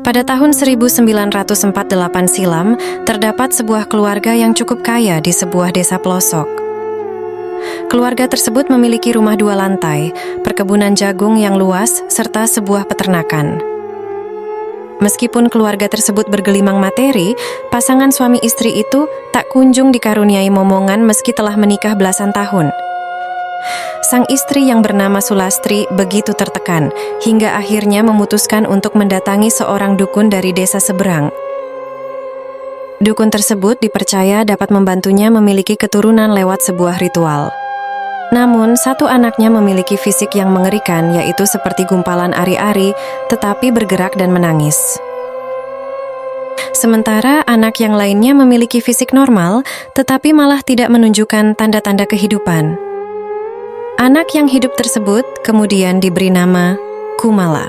Pada tahun 1948 silam, terdapat sebuah keluarga yang cukup kaya di sebuah desa pelosok. Keluarga tersebut memiliki rumah 2 lantai, perkebunan jagung yang luas, serta sebuah peternakan. Meskipun keluarga tersebut bergelimang materi, pasangan suami istri itu tak kunjung dikaruniai momongan meski telah menikah belasan tahun. Sang istri yang bernama Sulastri begitu tertekan, hingga akhirnya memutuskan untuk mendatangi seorang dukun dari desa seberang. Dukun tersebut dipercaya dapat membantunya memiliki keturunan lewat sebuah ritual. Namun, satu anaknya memiliki fisik yang mengerikan, yaitu seperti gumpalan ari-ari, tetapi bergerak dan menangis. Sementara anak yang lainnya memiliki fisik normal, tetapi malah tidak menunjukkan tanda-tanda kehidupan. Anak yang hidup tersebut kemudian diberi nama Kumala.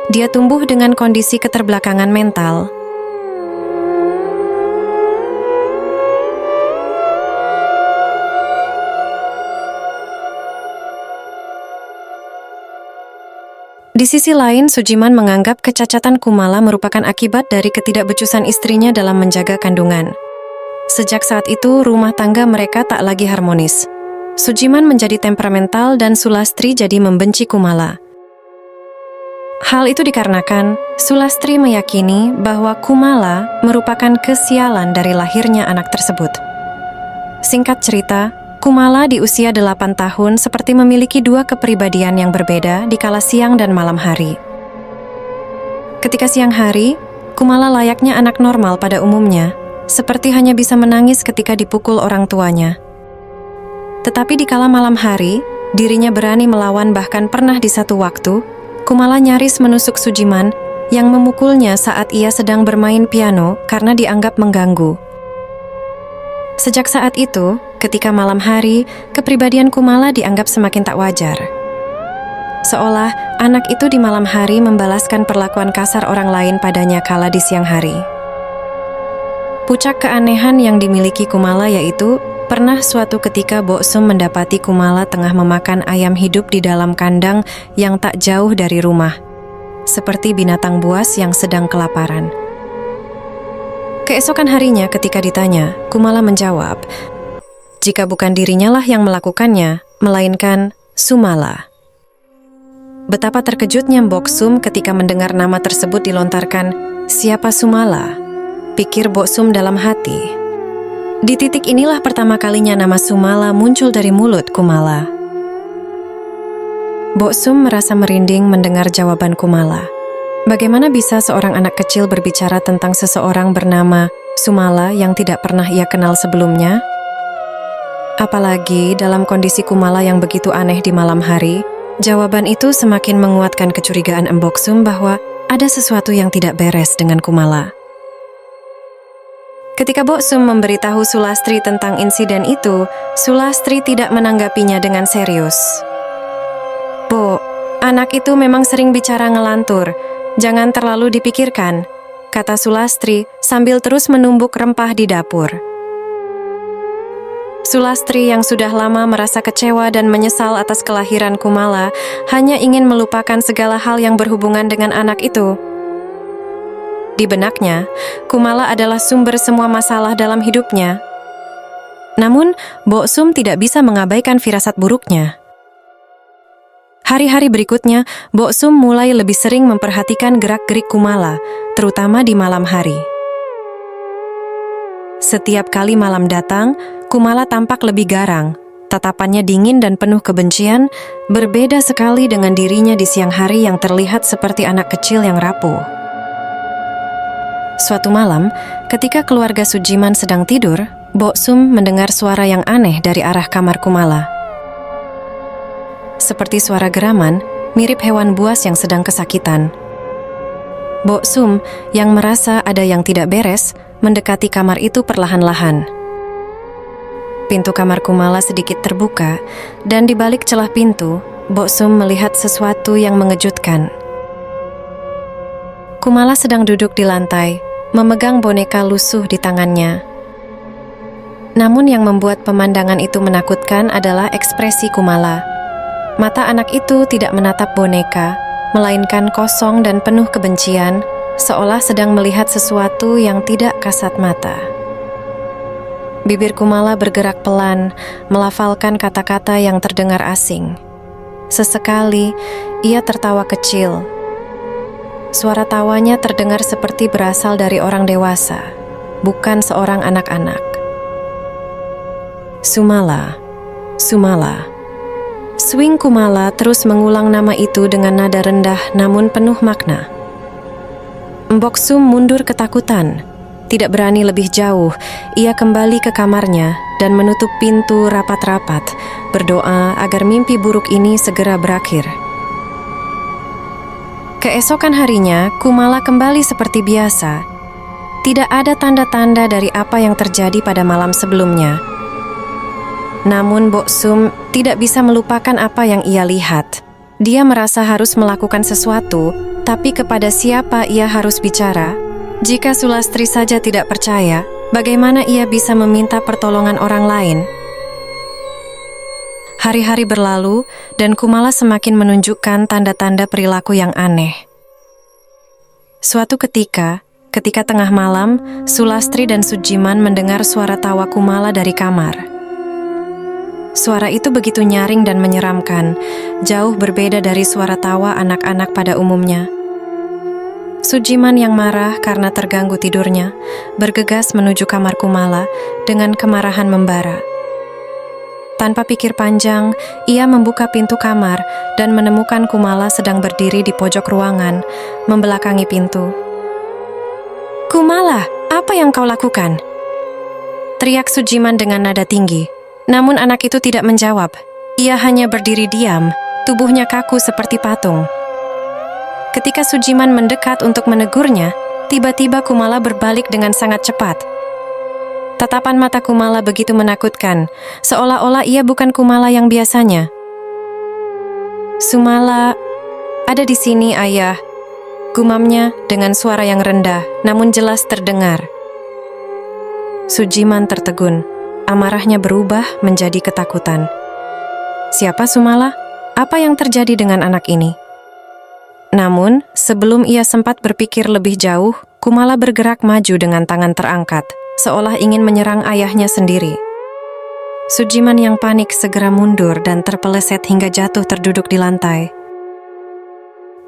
Dia tumbuh dengan kondisi keterbelakangan mental. Di sisi lain, Sujiman menganggap kecacatan Kumala merupakan akibat dari ketidakbecusan istrinya dalam menjaga kandungan. Sejak saat itu, rumah tangga mereka tak lagi harmonis. Sujiman menjadi temperamental dan Sulastri jadi membenci Kumala. Hal itu dikarenakan Sulastri meyakini bahwa Kumala merupakan kesialan dari lahirnya anak tersebut. Singkat cerita, Kumala di usia 8 tahun seperti memiliki 2 kepribadian yang berbeda di kala siang dan malam hari. Ketika siang hari, Kumala layaknya anak normal pada umumnya, seperti hanya bisa menangis ketika dipukul orang tuanya. Tetapi di kala malam hari, dirinya berani melawan, bahkan pernah di satu waktu, Kumala nyaris menusuk Sujiman yang memukulnya saat ia sedang bermain piano karena dianggap mengganggu. Sejak saat itu, ketika malam hari, kepribadian Kumala dianggap semakin tak wajar. Seolah anak itu di malam hari membalaskan perlakuan kasar orang lain padanya kala di siang hari. Puncak keanehan yang dimiliki Kumala yaitu pernah suatu ketika Boksum mendapati Kumala tengah memakan ayam hidup di dalam kandang yang tak jauh dari rumah, seperti binatang buas yang sedang kelaparan. Keesokan harinya ketika ditanya, Kumala menjawab, jika bukan dirinya lah yang melakukannya, melainkan Sumala. Betapa terkejutnya Boksum ketika mendengar nama tersebut dilontarkan. Siapa Sumala? Pikir Boksum dalam hati. Di titik inilah pertama kalinya nama Sumala muncul dari mulut Kumala. Boksum merasa merinding mendengar jawaban Kumala. Bagaimana bisa seorang anak kecil berbicara tentang seseorang bernama Sumala yang tidak pernah ia kenal sebelumnya? Apalagi dalam kondisi Kumala yang begitu aneh di malam hari, jawaban itu semakin menguatkan kecurigaan Boksum bahwa ada sesuatu yang tidak beres dengan Kumala. Ketika Boksum memberitahu Sulastri tentang insiden itu, Sulastri tidak menanggapinya dengan serius. "Bo, anak itu memang sering bicara ngelantur. Jangan terlalu dipikirkan," kata Sulastri sambil terus menumbuk rempah di dapur. Sulastri yang sudah lama merasa kecewa dan menyesal atas kelahiran Kumala hanya ingin melupakan segala hal yang berhubungan dengan anak itu. Di benaknya, Kumala adalah sumber semua masalah dalam hidupnya. Namun, Boksum tidak bisa mengabaikan firasat buruknya. Hari-hari berikutnya, Boksum mulai lebih sering memperhatikan gerak-gerik Kumala, terutama di malam hari. Setiap kali malam datang, Kumala tampak lebih garang. Tatapannya dingin dan penuh kebencian, berbeda sekali dengan dirinya di siang hari yang terlihat seperti anak kecil yang rapuh. Suatu malam, ketika keluarga Sujiman sedang tidur, Boksum mendengar suara yang aneh dari arah kamar Kumala. Seperti suara geraman, mirip hewan buas yang sedang kesakitan. Boksum yang merasa ada yang tidak beres, mendekati kamar itu perlahan-lahan. Pintu kamar Kumala sedikit terbuka, dan di balik celah pintu, Boksum melihat sesuatu yang mengejutkan. Kumala sedang duduk di lantai, memegang boneka lusuh di tangannya. Namun yang membuat pemandangan itu menakutkan adalah ekspresi Kumala. Mata anak itu tidak menatap boneka, melainkan kosong dan penuh kebencian, seolah sedang melihat sesuatu yang tidak kasat mata. Bibir Kumala bergerak pelan, melafalkan kata-kata yang terdengar asing. Sesekali, ia tertawa kecil. Suara tawanya terdengar seperti berasal dari orang dewasa, bukan seorang anak-anak. Sumala, Sumala. Swing Kumala terus mengulang nama itu dengan nada rendah namun penuh makna. Mbok Sum mundur ketakutan. Tidak berani lebih jauh, ia kembali ke kamarnya dan menutup pintu rapat-rapat, berdoa agar mimpi buruk ini segera berakhir. Keesokan harinya, Kumala kembali seperti biasa. Tidak ada tanda-tanda dari apa yang terjadi pada malam sebelumnya. Namun Mbok Sum tidak bisa melupakan apa yang ia lihat. Dia merasa harus melakukan sesuatu, tapi kepada siapa ia harus bicara? Jika Sulastri saja tidak percaya, bagaimana ia bisa meminta pertolongan orang lain? Hari-hari berlalu, dan Kumala semakin menunjukkan tanda-tanda perilaku yang aneh. Suatu ketika tengah malam, Sulastri dan Sujiman mendengar suara tawa Kumala dari kamar. Suara itu begitu nyaring dan menyeramkan, jauh berbeda dari suara tawa anak-anak pada umumnya. Sujiman yang marah karena terganggu tidurnya, bergegas menuju kamar Kumala dengan kemarahan membara. Tanpa pikir panjang, ia membuka pintu kamar dan menemukan Kumala sedang berdiri di pojok ruangan, membelakangi pintu. "Kumala, apa yang kau lakukan?" teriak Sujiman dengan nada tinggi. Namun anak itu tidak menjawab. Ia hanya berdiri diam, tubuhnya kaku seperti patung. Ketika Sujiman mendekat untuk menegurnya, tiba-tiba Kumala berbalik dengan sangat cepat. Tatapan mata Kumala begitu menakutkan, seolah-olah ia bukan Kumala yang biasanya. "Sumala, ada di sini, Ayah," gumamnya dengan suara yang rendah, namun jelas terdengar. Sujiman tertegun, amarahnya berubah menjadi ketakutan. Siapa Sumala? Apa yang terjadi dengan anak ini? Namun, sebelum ia sempat berpikir lebih jauh, Kumala bergerak maju dengan tangan terangkat, seolah ingin menyerang ayahnya sendiri. Sujiman yang panik segera mundur dan terpeleset hingga jatuh terduduk di lantai.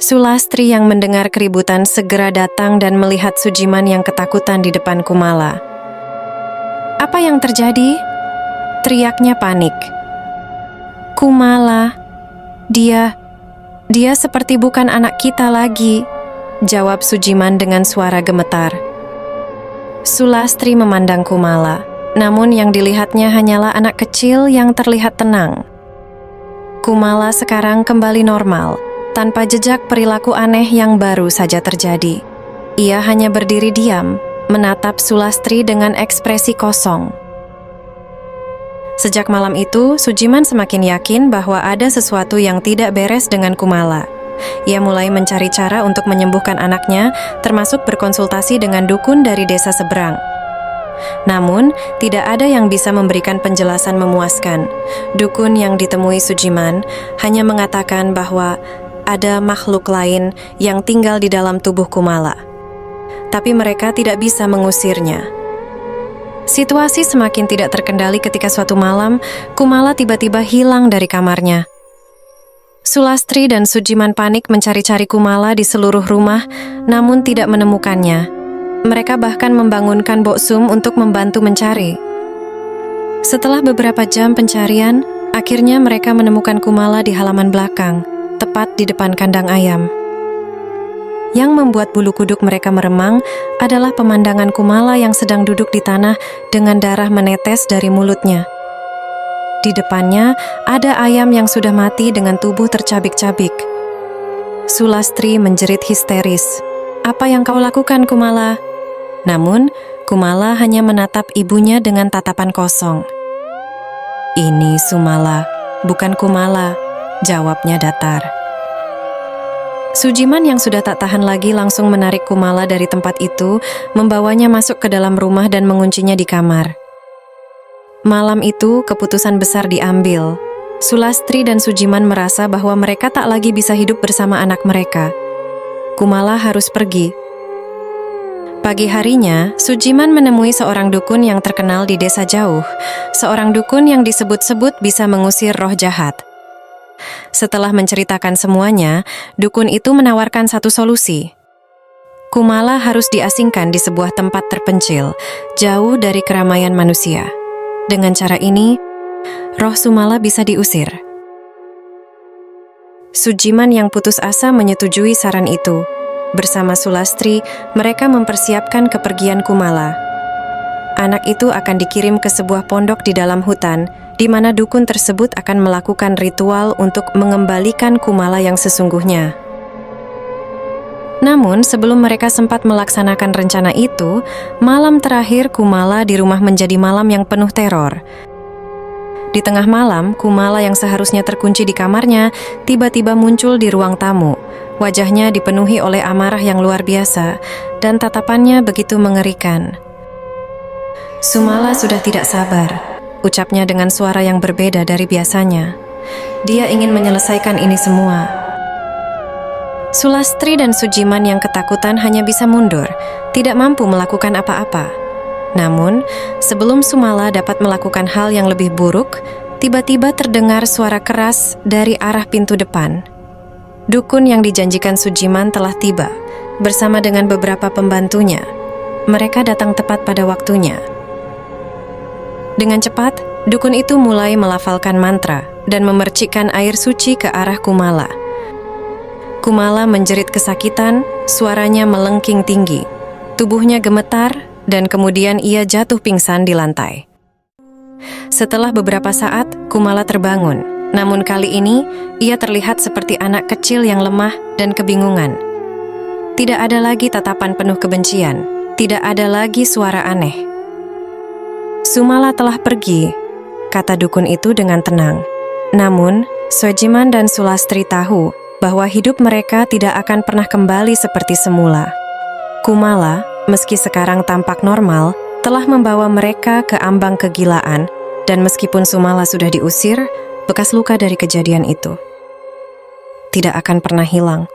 Sulastri yang mendengar keributan segera datang dan melihat Sujiman yang ketakutan di depan Kumala. "Apa yang terjadi?" teriaknya panik. "Kumala, Dia seperti bukan anak kita lagi," jawab Sujiman dengan suara gemetar. Sulastri memandang Kumala, namun yang dilihatnya hanyalah anak kecil yang terlihat tenang. Kumala sekarang kembali normal, tanpa jejak perilaku aneh yang baru saja terjadi. Ia hanya berdiri diam, menatap Sulastri dengan ekspresi kosong. Sejak malam itu, Sujiman semakin yakin bahwa ada sesuatu yang tidak beres dengan Kumala. Ia mulai mencari cara untuk menyembuhkan anaknya, termasuk berkonsultasi dengan dukun dari desa seberang. Namun, tidak ada yang bisa memberikan penjelasan memuaskan. Dukun yang ditemui Sujiman hanya mengatakan bahwa ada makhluk lain yang tinggal di dalam tubuh Kumala. Tapi mereka tidak bisa mengusirnya. Situasi semakin tidak terkendali ketika suatu malam, Kumala tiba-tiba hilang dari kamarnya. Sulastri dan Sujiman panik mencari-cari Kumala di seluruh rumah, namun tidak menemukannya. Mereka bahkan membangunkan Mbok Sum untuk membantu mencari. Setelah beberapa jam pencarian, akhirnya mereka menemukan Kumala di halaman belakang, tepat di depan kandang ayam. Yang membuat bulu kuduk mereka meremang adalah pemandangan Kumala yang sedang duduk di tanah dengan darah menetes dari mulutnya. Di depannya ada ayam yang sudah mati dengan tubuh tercabik-cabik. Sulastri menjerit histeris. "Apa yang kau lakukan, Kumala?" Namun, Kumala hanya menatap ibunya dengan tatapan kosong. "Ini Sumala, bukan Kumala," jawabnya datar. Sujiman yang sudah tak tahan lagi langsung menarik Kumala dari tempat itu, membawanya masuk ke dalam rumah dan menguncinya di kamar. Malam itu, keputusan besar diambil. Sulastri dan Sujiman merasa bahwa mereka tak lagi bisa hidup bersama anak mereka. Kumala harus pergi. Pagi harinya, Sujiman menemui seorang dukun yang terkenal di desa jauh. Seorang dukun yang disebut-sebut bisa mengusir roh jahat. Setelah menceritakan semuanya, dukun itu menawarkan satu solusi. Kumala harus diasingkan di sebuah tempat terpencil, jauh dari keramaian manusia. Dengan cara ini, roh Sumala bisa diusir. Sujiman yang putus asa menyetujui saran itu. Bersama Sulastri, mereka mempersiapkan kepergian Kumala. Anak itu akan dikirim ke sebuah pondok di dalam hutan, di mana dukun tersebut akan melakukan ritual untuk mengembalikan Kumala yang sesungguhnya. Namun, sebelum mereka sempat melaksanakan rencana itu, malam terakhir Kumala di rumah menjadi malam yang penuh teror. Di tengah malam, Kumala yang seharusnya terkunci di kamarnya, tiba-tiba muncul di ruang tamu. Wajahnya dipenuhi oleh amarah yang luar biasa, dan tatapannya begitu mengerikan. Sumala sudah tidak sabar, ucapnya dengan suara yang berbeda dari biasanya. Dia ingin menyelesaikan ini semua. Sulastri dan Sujiman yang ketakutan hanya bisa mundur, tidak mampu melakukan apa-apa. Namun, sebelum Sumala dapat melakukan hal yang lebih buruk, tiba-tiba terdengar suara keras dari arah pintu depan. Dukun yang dijanjikan Sujiman telah tiba, bersama dengan beberapa pembantunya. Mereka datang tepat pada waktunya. Dengan cepat, dukun itu mulai melafalkan mantra dan memercikkan air suci ke arah Kumala. Kumala menjerit kesakitan, suaranya melengking tinggi. Tubuhnya gemetar, dan kemudian ia jatuh pingsan di lantai. Setelah beberapa saat, Kumala terbangun. Namun kali ini, ia terlihat seperti anak kecil yang lemah dan kebingungan. Tidak ada lagi tatapan penuh kebencian. Tidak ada lagi suara aneh. Sumala telah pergi, kata dukun itu dengan tenang. Namun, Sujiman dan Sulastri tahu bahwa hidup mereka tidak akan pernah kembali seperti semula. Kumala, meski sekarang tampak normal, telah membawa mereka ke ambang kegilaan, dan meskipun Sumala sudah diusir, bekas luka dari kejadian itu tidak akan pernah hilang.